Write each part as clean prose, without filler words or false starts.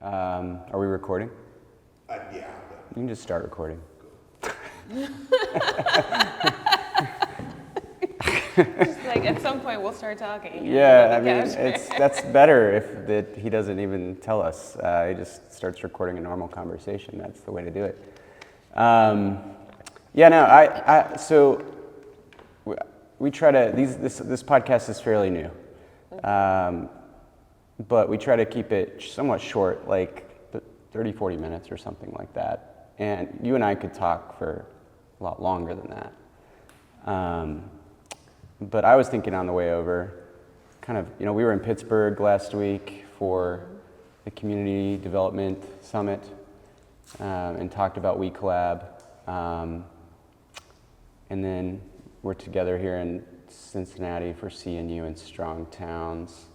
Are we recording? Yeah. You can just start recording. Just like at some point we'll start talking. Yeah, I mean, that's better if he doesn't even tell us. He just starts recording a normal conversation. That's the way to do it. So we try to, this podcast is fairly new. But we try to keep it somewhat short, like 30, 40 minutes or something like that. And you and I could talk for a lot longer than that. But I was thinking on the way over, we were in Pittsburgh last week for the Community Development Summit and talked about We Collab. And then we're together here in Cincinnati for CNU and Strong Towns.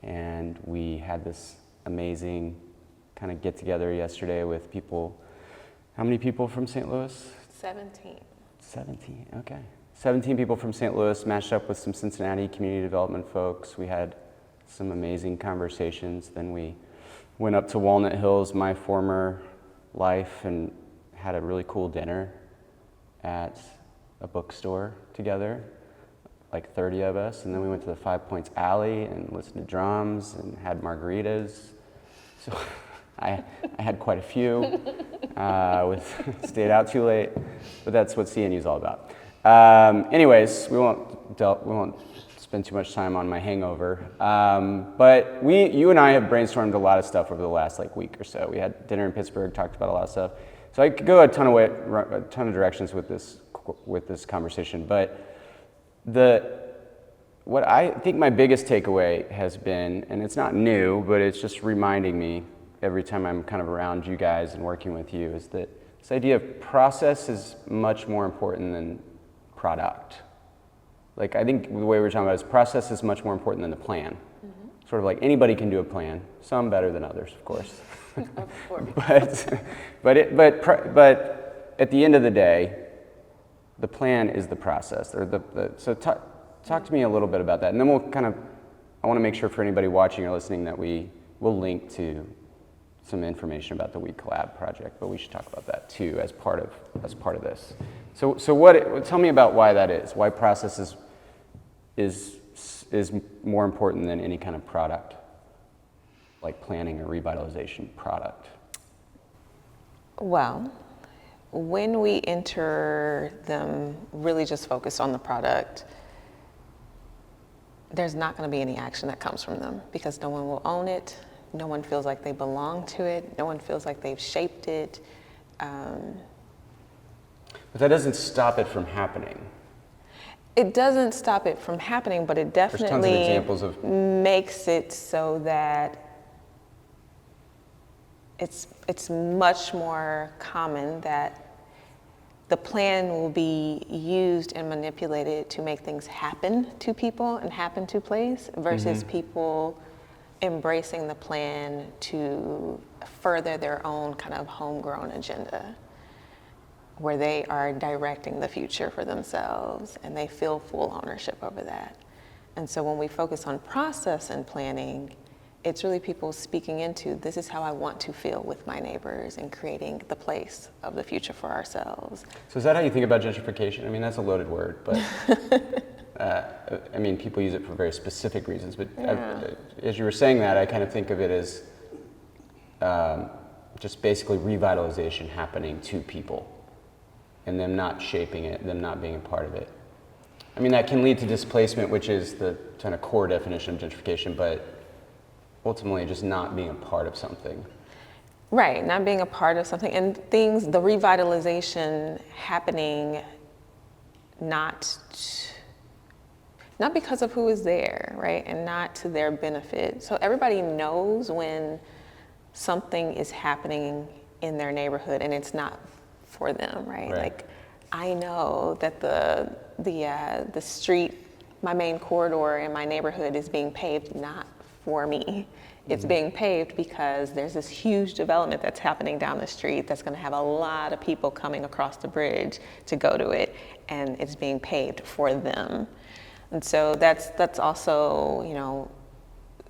And we had this amazing kind of get together yesterday with people. How many people from St. Louis? 17. 17, okay. 17 people from St. Louis matched up with some Cincinnati community development folks. We had some amazing conversations. Then we went up to Walnut Hills, my former life, and had a really cool dinner at a bookstore together, like 30 of us. And then we went to the Five Points Alley and listened to drums and had margaritas. So I had quite a few, stayed out too late, but that's what CNU is all about. Anyways, we won't spend too much time on my hangover. But you and I have brainstormed a lot of stuff over the last week or so. We had dinner in Pittsburgh, talked about a lot of stuff. So I could go a ton of directions with this conversation. But what I think my biggest takeaway has been, and it's not new, but it's just reminding me every time I'm kind of around you guys and working with you, is that this idea of process is much more important than product. I think the way we're talking about it is process is much more important than the plan. Mm-hmm. Sort of like anybody can do a plan, some better than others, of course. Of course. but at the end of the day, the plan is the process. So talk to me a little bit about that, and then I want to make sure for anybody watching or listening that we will link to some information about the We Collab project, but we should talk about that too as part of this. So tell me about why that is. Why process is more important than any kind of product, like planning or revitalization product. Well, when we enter them really just focused on the product, there's not going to be any action that comes from them because no one will own it. No one feels like they belong to it. No one feels like they've shaped it. But that doesn't stop it from happening. It doesn't stop it from happening, but it definitely There's tons of examples of makes it so that it's much more common that the plan will be used and manipulated to make things happen to people and happen to place versus people embracing the plan to further their own kind of homegrown agenda, where they are directing the future for themselves and they feel full ownership over that. And so when we focus on process and planning, it's really people speaking into, this is how I want to feel with my neighbors and creating the place of the future for ourselves. So is that how you think about gentrification? I mean, that's a loaded word, but people use it for very specific reasons, but yeah. As you were saying that, I kind of think of it as just basically revitalization happening to people and them not shaping it, them not being a part of it. I mean, that can lead to displacement, which is the kind of core definition of gentrification, but ultimately just not being a part of something. Right, not being a part of something, and the revitalization happening not because of who is there, right, and not to their benefit. So everybody knows when something is happening in their neighborhood and it's not for them, right? Like, I know that the street, my main corridor in my neighborhood is being paved not for me. It's being paved because there's this huge development that's happening down the street that's going to have a lot of people coming across the bridge to go to it, and it's being paved for them. And so that's also,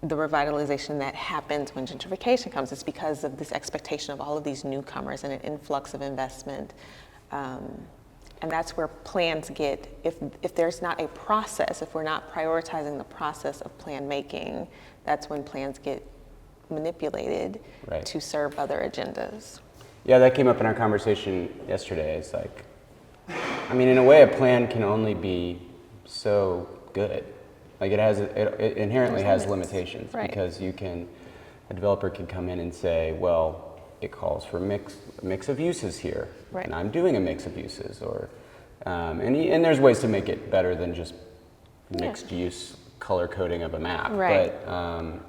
the revitalization that happens when gentrification comes. It's because of this expectation of all of these newcomers and an influx of investment. And that's where plans get, if there's not a process, if we're not prioritizing the process of plan making, that's when plans get manipulated to serve other agendas. Yeah, that came up in our conversation yesterday. It's like, I mean, in a way, a plan can only be so good. Like it inherently has limitations because a developer can come in and say, well, it calls for a mix of uses here, and I'm doing a mix of uses, or and there's ways to make it better than just mixed use color coding of a map. But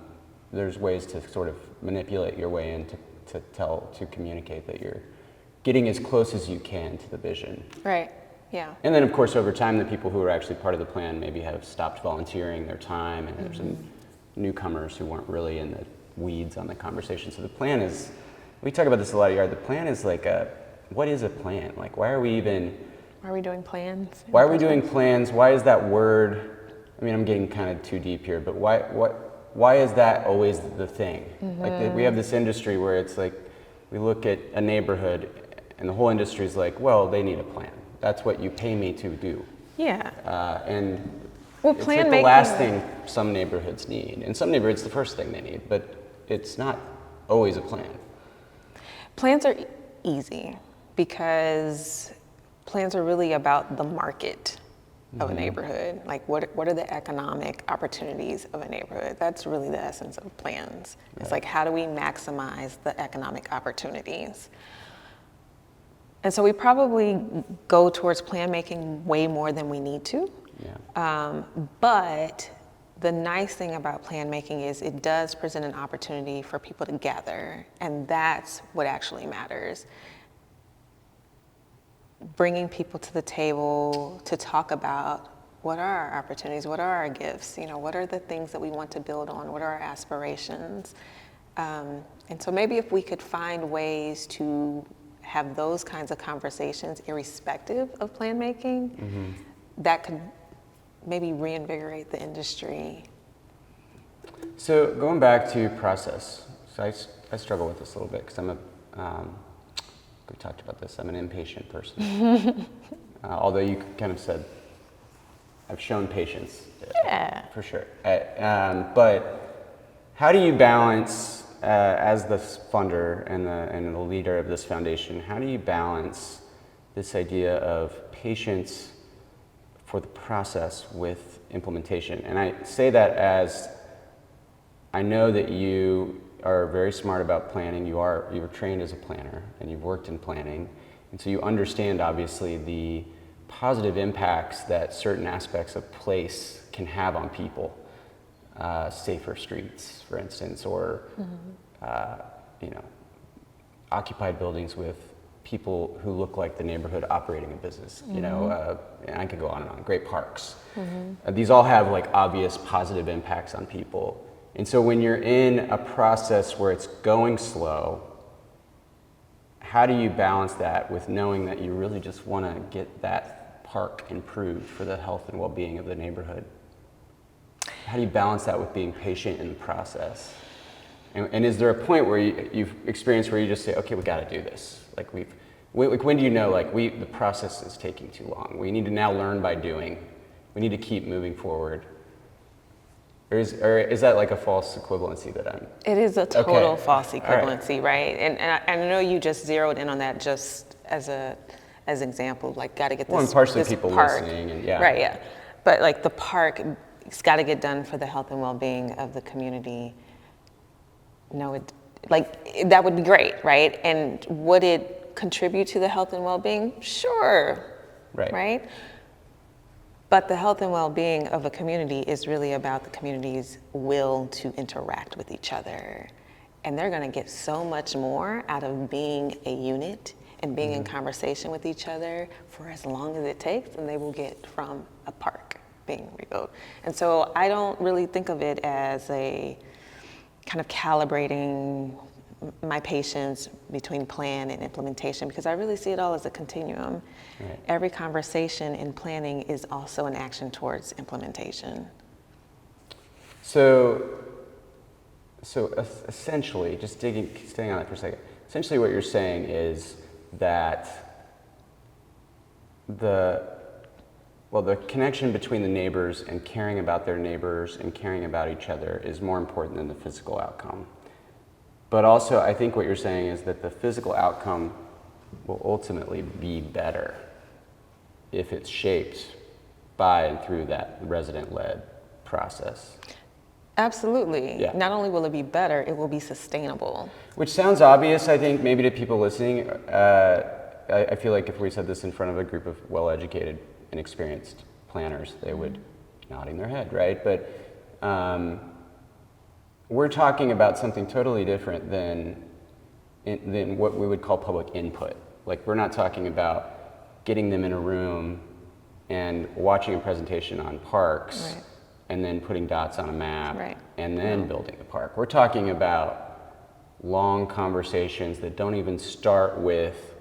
there's ways to sort of manipulate your way in to communicate that you're getting as close as you can to the vision. Right. Yeah. And then, of course, over time, the people who are actually part of the plan maybe have stopped volunteering their time, and there's some newcomers who weren't really in the weeds on the conversation. So the plan is, we talk about this a lot at Yard. The plan is like what is a plan? Like, why are we doing plans? Why are we doing plans? Why is that word? I mean, I'm getting kind of too deep here, but why is that always the thing? Like, we have this industry where it's like, we look at a neighborhood, and the whole industry is like, well, they need a plan. That's what you pay me to do. Yeah. And well, it's like the last thing some neighborhoods need. And some neighborhoods, the first thing they need, but it's not always a plan. Plans are easy because plans are really about the market of a neighborhood. Like, what are the economic opportunities of a neighborhood? That's really the essence of plans. It's like, how do we maximize the economic opportunities? And so we probably go towards plan making way more than we need to. But the nice thing about plan making is it does present an opportunity for people to gather, and that's what actually matters. Bringing people to the table to talk about what are our opportunities, what are our gifts, what are the things that we want to build on, what are our aspirations. And so maybe if we could find ways to have those kinds of conversations irrespective of plan making, that could maybe reinvigorate the industry. So going back to process, so I struggle with this a little bit because we talked about this, I'm an impatient person. Although you kind of said, I've shown patience. For sure. But how do you balance, as the funder and the leader of this foundation, how do you balance this idea of patience for the process with implementation? And I say that as I know that you are very smart about planning. You were trained as a planner, and you've worked in planning, and so you understand obviously the positive impacts that certain aspects of place can have on people. Safer streets, for instance, or occupied buildings with people who look like the neighborhood operating a business. And I could go on and on. Great parks. These all have like obvious positive impacts on people. And so when you're in a process where it's going slow, how do you balance that with knowing that you really just want to get that park improved for the health and well-being of the neighborhood? How do you balance that with being patient in the process? And is there a point where you've experienced where you just say, okay, we got to do this? Like when do you know the process is taking too long? We need to now learn by doing. We need to keep moving forward. Or is that like a false equivalency that I'm? It is a total false equivalency, right? And I know you just zeroed in on that just as example, like got to get this. Well, and partially this people park. Listening and Right, yeah. But like the park, it's got to get done for the health and well-being of the community. No, that would be great, right? And would it contribute to the health and well-being? Sure. Right? But the health and well-being of a community is really about the community's will to interact with each other. And they're going to get so much more out of being a unit and being in conversation with each other for as long as it takes than they will get from a park being rebuilt. And so I don't really think of it as a kind of calibrating my patience between plan and implementation, because I really see it all as a continuum. Right. Every conversation in planning is also an action towards implementation. So So essentially, just staying on that for a second, essentially what you're saying is that the connection between the neighbors and caring about their neighbors and caring about each other is more important than the physical outcome. But also, I think what you're saying is that the physical outcome will ultimately be better if it's shaped by and through that resident-led process. Absolutely. Yeah. Not only will it be better, it will be sustainable. Which sounds obvious, I think, maybe to people listening. I feel like if we said this in front of a group of well-educated and experienced planners, they would be nodding their head, right? But we're talking about something totally different than what we would call public input. Like, we're not talking about getting them in a room and watching a presentation on parks, right, and then putting dots on a map, right, and then building the park. We're talking about long conversations that don't even start with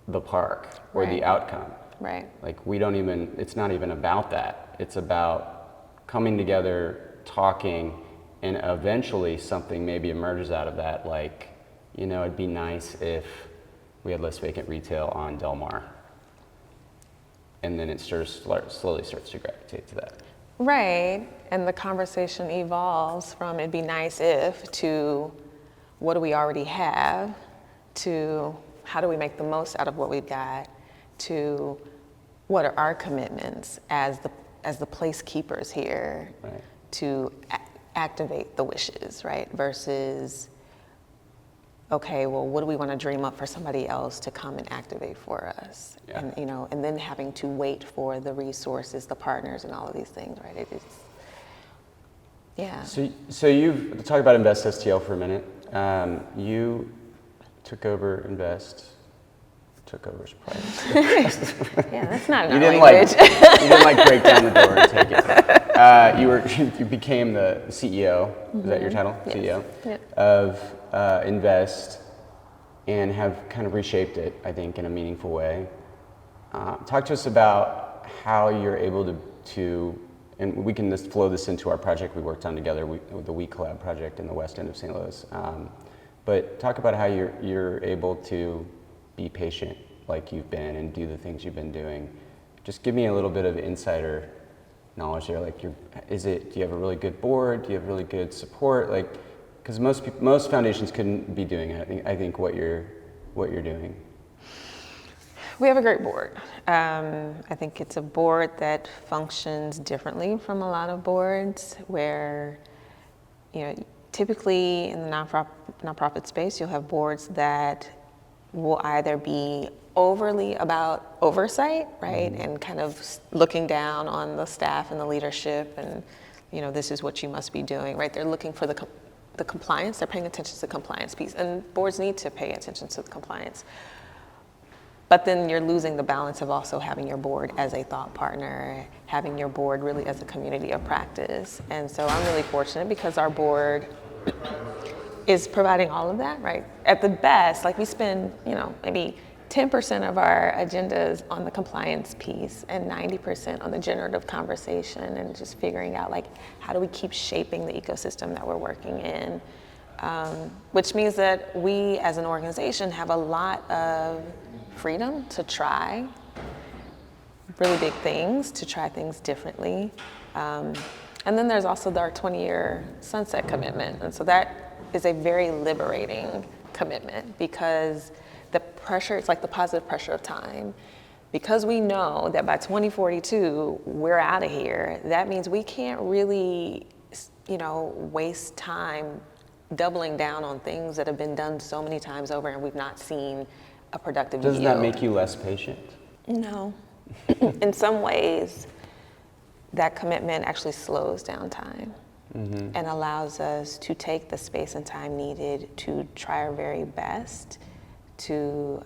the park or the right, outcome. right, Like, it's not even about that. It's about coming together, talking, and eventually something maybe emerges out of that, like, it'd be nice if we had less vacant retail on Del Mar. And then it slowly starts to gravitate to that. right. And the conversation evolves from it'd be nice if to what do we already have to how do we make the most out of what we've got to what are our commitments as the place keepers here, Right. to activate the wishes, right? Versus, okay, well, what do we want to dream up for somebody else to come and activate for us? Yeah. And and then having to wait for the resources, the partners, and all of these things, right? It is, yeah. So you've talk about Invest STL for a minute. You took over Invest. Took over is probably Yeah, that's not you in our didn't language. you didn't break down the door and take it. You became the CEO. Is that your title? Yes. CEO Yep. of Invest, and have kind of reshaped it, I think, in a meaningful way. Talk to us about how you're able to, and we can just flow this into our project we worked on together, the We Collab project in the west end of St. Louis. But talk about how you're able to be patient like you've been and do the things you've been doing. Just give me a little bit of insider knowledge there. Like, do you have a really good board? Do you have really good support? Like, because most foundations couldn't be doing it. I think what you're doing. We have a great board. I think it's a board that functions differently from a lot of boards where, typically in the nonprofit space, you'll have boards that will either be overly about oversight, right, and kind of looking down on the staff and the leadership, and this is what you must be doing, right? They're looking for the compliance. They're paying attention to the compliance piece, and boards need to pay attention to the compliance. But then you're losing the balance of also having your board as a thought partner, having your board really as a community of practice. And so I'm really fortunate because our board is providing all of that, right? At the best, like we spend, maybe 10% of our agendas on the compliance piece and 90% on the generative conversation and just figuring out, like, how do we keep shaping the ecosystem that we're working in? Which means that we as an organization have a lot of freedom to try really big things, to try things differently. And then there's also our 20-year sunset commitment. And so that is a very liberating commitment because the pressure, it's like the positive pressure of time. Because we know that by 2042, we're out of here, that means we can't really, waste time doubling down on things that have been done so many times over and we've not seen a productive yield. Doesn't that make you less patient? No. In some ways, that commitment actually slows down time. And allows us to take the space and time needed to try our very best to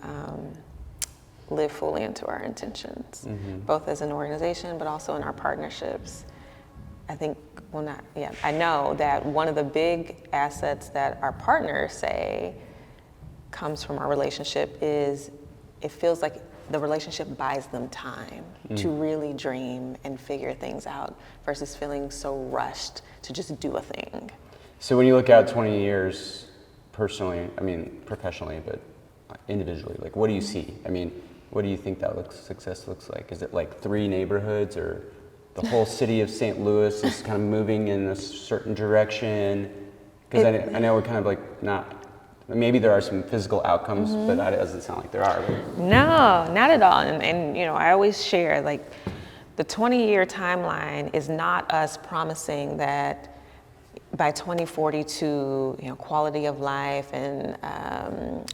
live fully into our intentions, both as an organization, but also in our partnerships. I know that one of the big assets that our partners say comes from our relationship is it feels like the relationship buys them time to really dream and figure things out versus feeling so rushed to just do a thing. So when you look out 20 years, personally, I mean professionally, but individually, like what do you see? I mean, what do you think that success looks like? Is it like 3 neighborhoods, or the whole city of St. Louis is kind of moving in a certain direction? Because I know we're kind of like not, maybe there are some physical outcomes, but that doesn't sound like there are. Right? No, not at all. And I always share, like, the 20-year timeline is not us promising that by 2042, quality of life and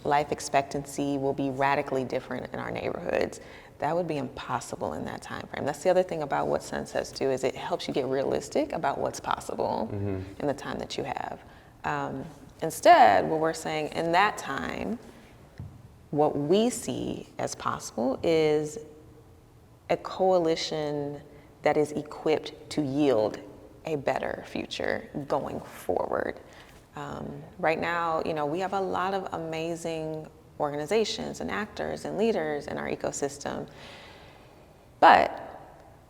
life expectancy will be radically different in our neighborhoods. That would be impossible in that time frame. That's the other thing about what sunsets do, is it helps you get realistic about what's possible in the time that you have. Instead, what we're saying in that time, what we see as possible is a coalition that is equipped to yield a better future going forward. Right now, we have a lot of amazing organizations and actors and leaders in our ecosystem, but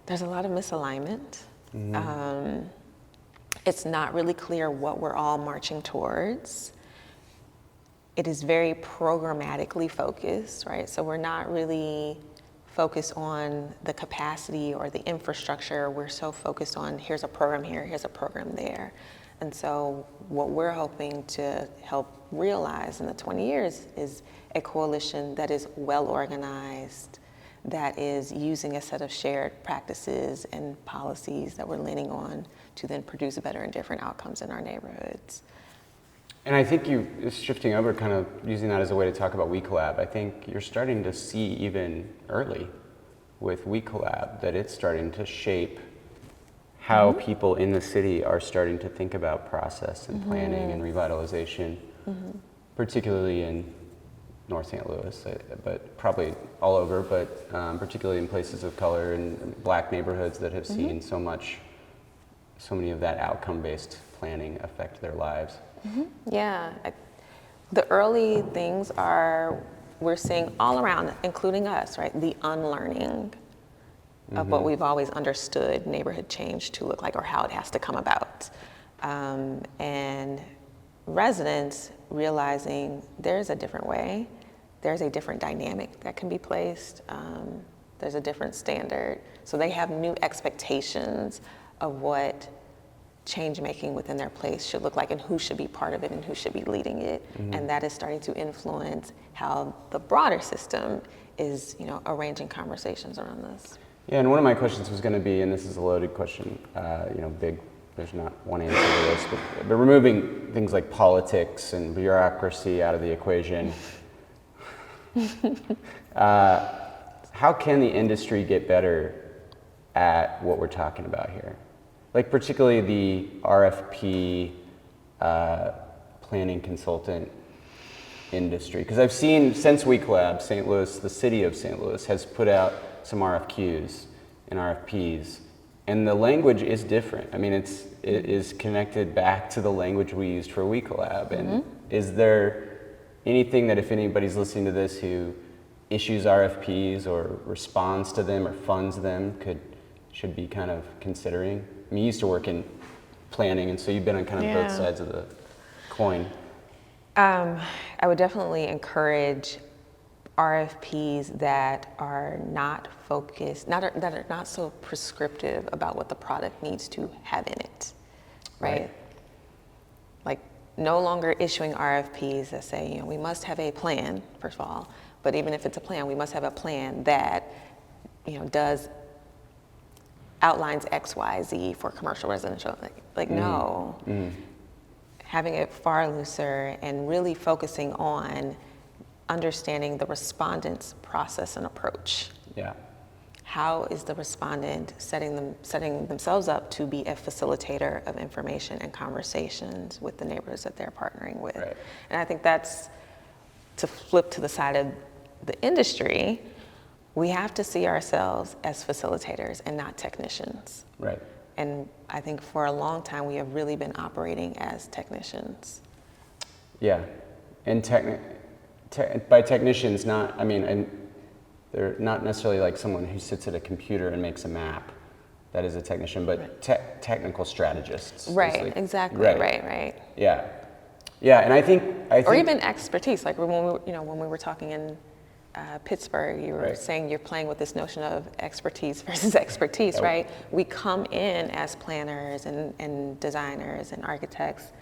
there's a lot of misalignment. It's not really clear what we're all marching towards. It is very programmatically focused, right? So we're not really focused on the capacity or the infrastructure. We're so focused on here's a program here, here's a program there. And so what we're hoping to help realize in the 20 years is a coalition that is well organized, that is using a set of shared practices and policies that we're leaning on to then produce better and different outcomes in our neighborhoods. And I think shifting over, kind of using that as a way to talk about WeCollab, I think you're starting to see even early with WeCollab that it's starting to shape how people in the city are starting to think about process and planning and revitalization, particularly in North St. Louis, but probably all over, but particularly in places of color and Black neighborhoods that have seen so many of that outcome-based planning affect their lives. Yeah, the early things we're seeing all around, including us, right? The unlearning of what we've always understood neighborhood change to look like, or how it has to come about. And residents realizing there's a different way, there's a different dynamic that can be placed, there's a different standard. So they have new expectations of what change making within their place should look like, and who should be part of it and who should be leading it. And that is starting to influence how the broader system is, arranging conversations around this. Yeah, and one of my questions was going to be, and this is a loaded question, big, there's not one answer to this, but removing things like politics and bureaucracy out of the equation, how can the industry get better at what we're talking about here? Like particularly the RFP planning consultant industry. Because I've seen since WeCollab, St. Louis, the city of St. Louis has put out some RFQs and RFPs, and the language is different. I mean, it is connected back to the language we used for WeCollab. And is there anything that, if anybody's listening to this who issues RFPs or responds to them or funds them, should be kind of considering? I mean, you used to work in planning, and so you've been on kind of both sides of the coin. I would definitely encourage RFPs that are not focused, that are not so prescriptive about what the product needs to have in it, right? Like, no longer issuing RFPs that say, we must have a plan, first of all, but even if it's a plan, we must have a plan that, outlines X, Y, Z for commercial, residential. No. Having it far looser and really focusing on understanding the respondent's process and approach. Yeah. How is the respondent setting themselves up to be a facilitator of information and conversations with the neighbors that they're partnering with? Right. And I think that's, to flip to the side of the industry, we have to see ourselves as facilitators and not technicians. Right. And I think for a long time we have really been operating as technicians. Yeah, and by technicians, and they're not necessarily like someone who sits at a computer and makes a map, that is a technician, but technical strategists. is Right, like- exactly, right. Yeah. Yeah, and I think Or even expertise, like when we were talking in Pittsburgh, you were Right. saying you're playing with this notion of expertise versus expertise, right? We come in as planners and designers and architects.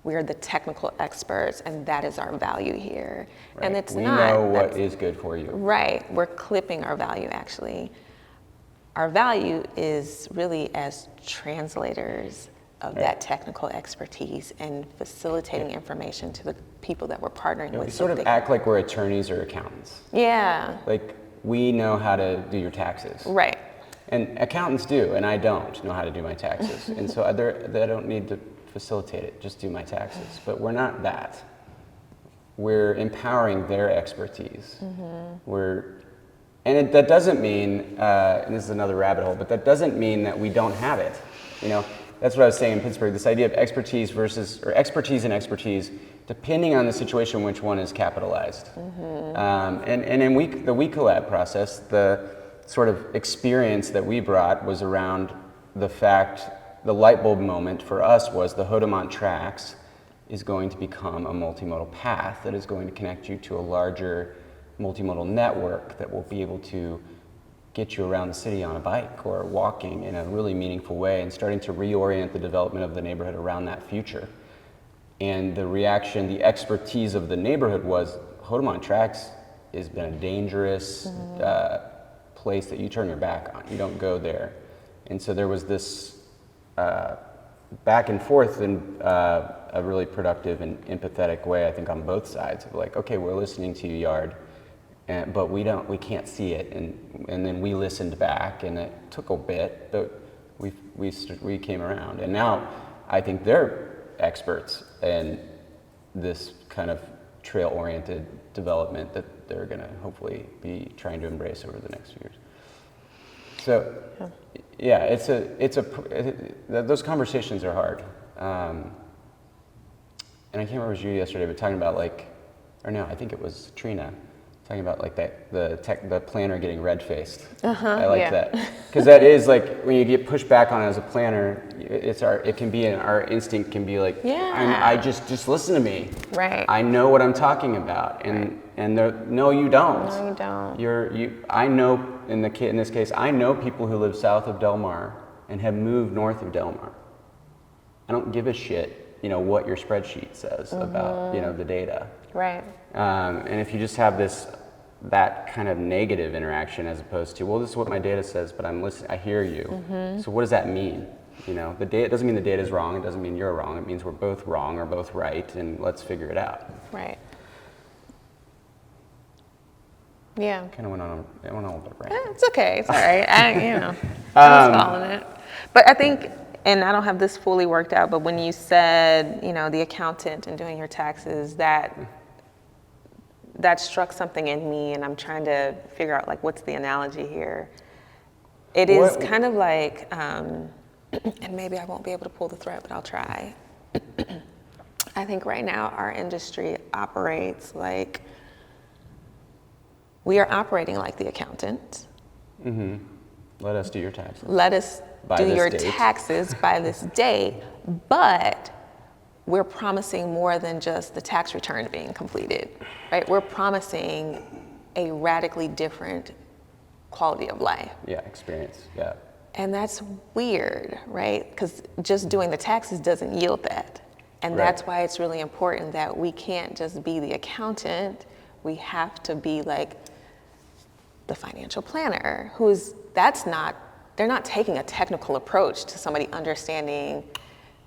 We are the technical experts, and that is our value here. Right. And it's we not. know what is good for you. Right. We're clipping our value, actually. Our value is really as translators of that technical expertise and facilitating information to the people that we're partnering with. We sort of act like we're attorneys or accountants. Yeah. Like, we know how to do your taxes. Right. And accountants do, and I don't know how to do my taxes. And so I don't need to facilitate it, just do my taxes. But we're not that. We're empowering their expertise. That doesn't mean, and this is another rabbit hole, but that doesn't mean that we don't have it. That's what I was saying in Pittsburgh, this idea of expertise or expertise and expertise, depending on the situation, which one is capitalized. And in the We Collab process, the sort of experience that we brought was around the light bulb moment for us was the Hodemont Tracks is going to become a multimodal path that is going to connect you to a larger multimodal network that will be able to get you around the city on a bike or walking in a really meaningful way, and starting to reorient the development of the neighborhood around that future. And the reaction, the expertise of the neighborhood was Hodemont Tracks has been a dangerous place that you turn your back on. You don't go there. And so there was this back and forth in a really productive and empathetic way, I think, on both sides of like, okay, we're listening to you, Yard, but we can't see it, and then we listened back, and it took a bit, but we came around, and now I think they're experts in this kind of trail-oriented development that they're going to hopefully be trying to embrace over the next few years. So, yeah, those conversations are hard, and I can't remember if it was you yesterday, but talking about I think it was Trina. Talking about like the planner getting red-faced. I like that, because that is like when you get pushed back on it as a planner, our instinct can be like, I just listen to me. Right. I know what I'm talking about, and no, you don't. No, you don't. I know in this case, I know people who live south of Del Mar and have moved north of Del Mar. I don't give a shit, what your spreadsheet says about the data. Right. And if you just have that kind of negative interaction as opposed to, well, this is what my data says, but I'm listening, I hear you. So what does that mean? The data, it doesn't mean the data is wrong. It doesn't mean you're wrong. It means we're both wrong or both right, and let's figure it out. Right. Yeah. Kind of went on a little bit of rant. It's okay. It's all right. I was following it. But I think, and I don't have this fully worked out, but when you said, the accountant and doing your taxes, that struck something in me, and I'm trying to figure out what's the analogy here. It is kind of like, and maybe I won't be able to pull the thread, but I'll try. I think right now our industry operates like, we are operating like the accountant. Let us do your taxes. Let us do your taxes by this date, but we're promising more than just the tax return being completed, right? We're promising a radically different quality of life. Yeah, experience, yeah. And that's weird, right? Because just doing the taxes doesn't yield that. And that's why it's really important that we can't just be the accountant. We have to be like the financial planner, they're not taking a technical approach to somebody understanding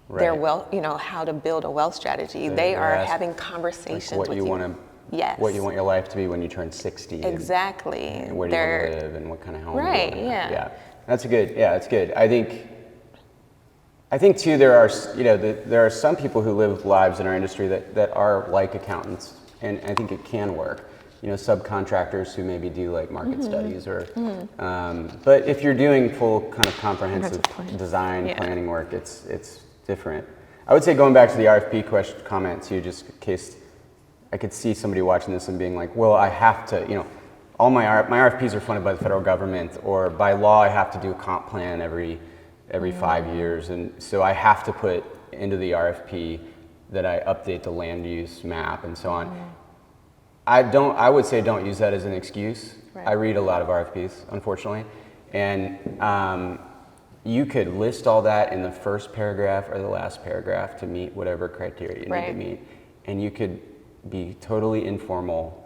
their wealth, how to build a wealth strategy. They are having conversations with you. Yes. What you want your life to be when you turn 60. Exactly. And where do you want to live and what kind of home do you want to have. Yeah. That's good. I think too, there are some people who live lives in our industry that are like accountants, and I think it can work. Subcontractors who maybe do like market studies or, but if you're doing full kind of comprehensive design planning work, it's different. I would say, going back to the RFP comment too, just in case I could see somebody watching this and being like, well, I have to, my RFPs are funded by the federal government, or by law I have to do a comp plan every 5 years, and so I have to put into the RFP that I update the land use map and so on. I would say don't use that as an excuse. Right. I read a lot of RFPs, unfortunately, and you could list all that in the first paragraph or the last paragraph to meet whatever criteria you need to meet, and you could be totally informal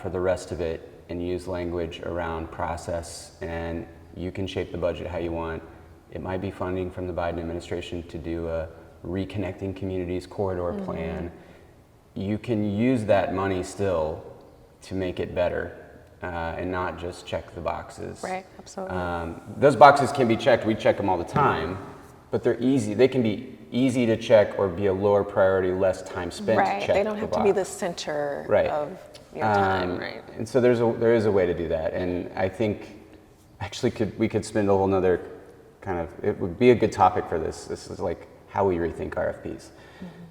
for the rest of it and use language around process, and you can shape the budget how you want. It might be funding from the Biden administration to do a reconnecting communities corridor plan. You can use that money still to make it better and not just check the boxes. Right, absolutely. Those boxes can be checked. We check them all the time, but they're easy. They can be easy to check or be a lower priority, less time spent to check They don't have to be the center of your time, right? And so there is a way to do that, and I think actually we could spend a whole nother kind of, it would be a good topic for this. This is like how we rethink RFPs.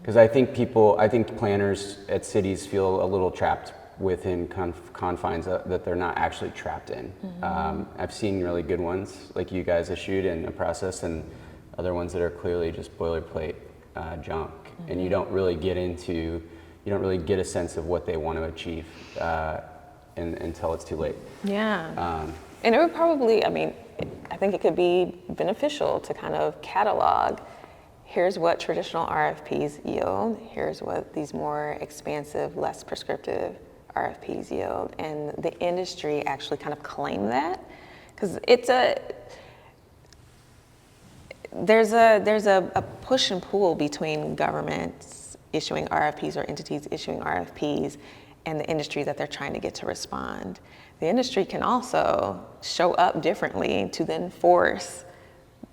Because I think planners at cities feel a little trapped within confines that they're not actually trapped in. I've seen really good ones like you guys issued in a process, and other ones that are clearly just boilerplate junk. And you don't really get a sense of what they want to achieve until it's too late. Yeah. And it would probably, I think it could be beneficial to kind of catalog, here's what traditional RFPs yield, here's what these more expansive, less prescriptive RFPs yield, and the industry actually kind of claim that, because there's a push and pull between governments issuing RFPs or entities issuing RFPs and the industry that they're trying to get to respond. The industry can also show up differently to then force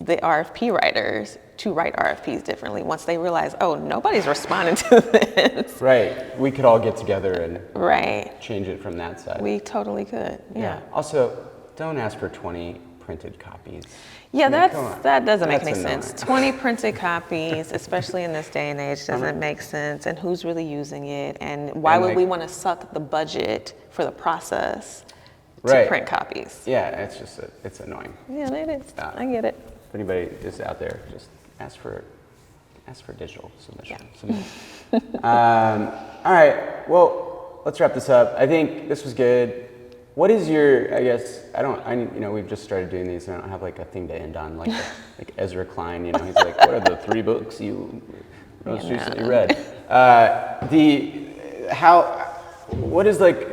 the RFP writers to write RFPs differently once they realize, oh, nobody's responding to this. Right. We could all get together and change it from that side. We totally could. Yeah. Also, don't ask for 20 printed copies. Yeah, that doesn't make any sense. 20 printed copies, especially in this day and age, doesn't make sense. And who's really using it? And why would we want to suck the budget for the process to print copies? Yeah, it's annoying. Yeah, it is. I get it. If anybody is out there, just ask for digital submission. All right. Well, let's wrap this up. I think this was good. What is your? We've just started doing these, and I don't have like a thing to end on, like Ezra Klein. He's like, what are the 3 books you most recently read? What is like?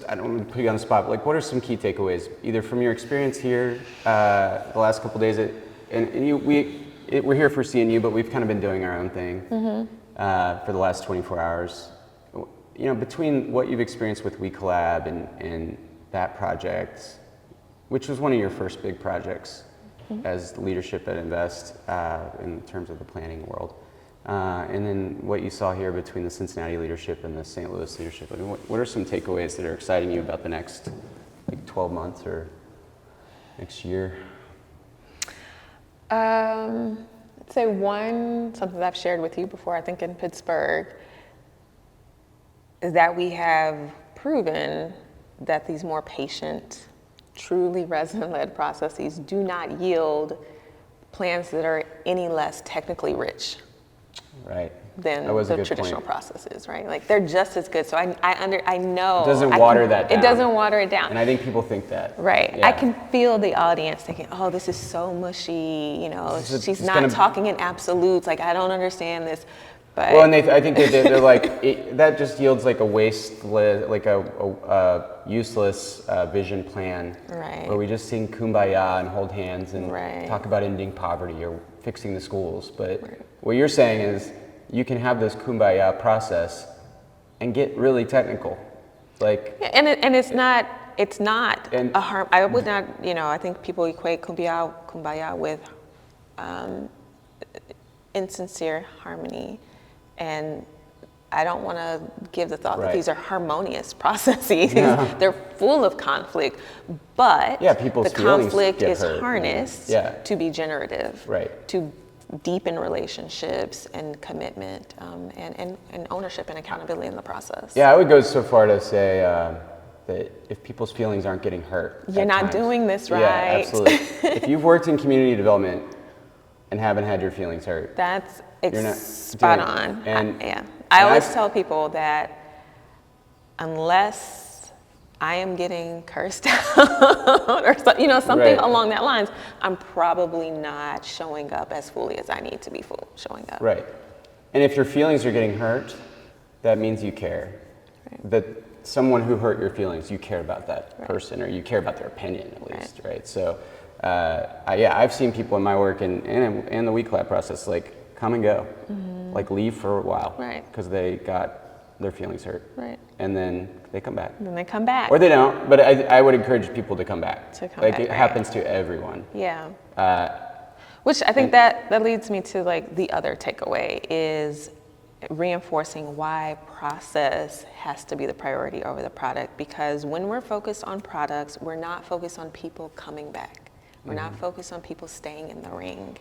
I don't want to put you on the spot, but like, what are some key takeaways, either from your experience here the last couple of days? We're here for CNU, but we've kind of been doing our own thing for the last 24 hours. Between what you've experienced with WeCollab and that project, which was one of your first big projects as leadership at Invest in terms of the planning world, and then what you saw here between the Cincinnati leadership and the St. Louis leadership. What are some takeaways that are exciting you about the next 12 months or next year? I'd say something that I've shared with you before, I think in Pittsburgh, is that we have proven that these more patient, truly resident-led processes do not yield plans that are any less technically rich than the traditional processes, right? Like they're just as good. So I know. It doesn't water that down. It doesn't water it down. And I think people think that. Right. Yeah. I can feel the audience thinking, oh, this is so mushy. She's not talking in absolutes. Like, I don't understand this. But well, and I think they're like, that just yields like a a useless vision plan. Right. Where we just sing Kumbaya and hold hands and talk about ending poverty or fixing the schools. But what you're saying is you can have this Kumbaya process and get really technical. And it's not a harm. I would not, I think people equate Kumbaya with insincere harmony. And I don't want to give the thought that these are harmonious processes. No. They're full of conflict, but the conflict is harnessed to be generative, to deepen relationships and commitment and ownership and accountability in the process. Yeah, I would go so far to say that if people's feelings aren't getting hurt, you're at not times- doing this right. Yeah, absolutely. If you've worked in community development and haven't had your feelings hurt, That's you're not spot doing it. on. And- I and always I've- tell people that unless I am getting cursed out or something Right. along that lines, I'm probably not showing up as fully as I need to be showing up. Right. And if your feelings are getting hurt, that means you care. Right. That someone who hurt your feelings, you care about that Right. person, or you care about their opinion at least, right? So, I've seen people in my work and the week lab process like come and go, like leave for a while, Right. Because they got their feelings hurt, Right. and then they come back, And then they come back. or they don't. But I would encourage people to come back. Like it happens to everyone. Yeah. Uh, Which I think that leads me to like the other takeaway is reinforcing why process has to be the priority over the product, because when we're focused on products, we're not focused on people coming back. We're not focused on people staying in the ring.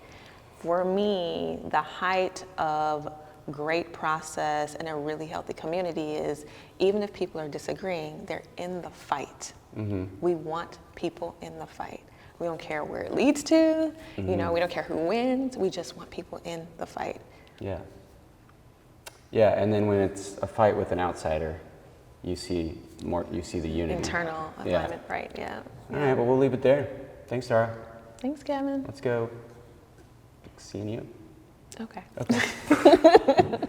For me, the height of great process and a really healthy community is even if people are disagreeing, they're in the fight. We want people in the fight. We don't care where it leads to, we don't care who wins, we just want people in the fight. Yeah. Yeah, and then when it's a fight with an outsider, you see the unity. Internal Yeah. alignment, right, yeah. All right, well, we'll leave it there. Thanks, Dara. Thanks, Gavin. Let's go. Seeing you. Okay. Okay.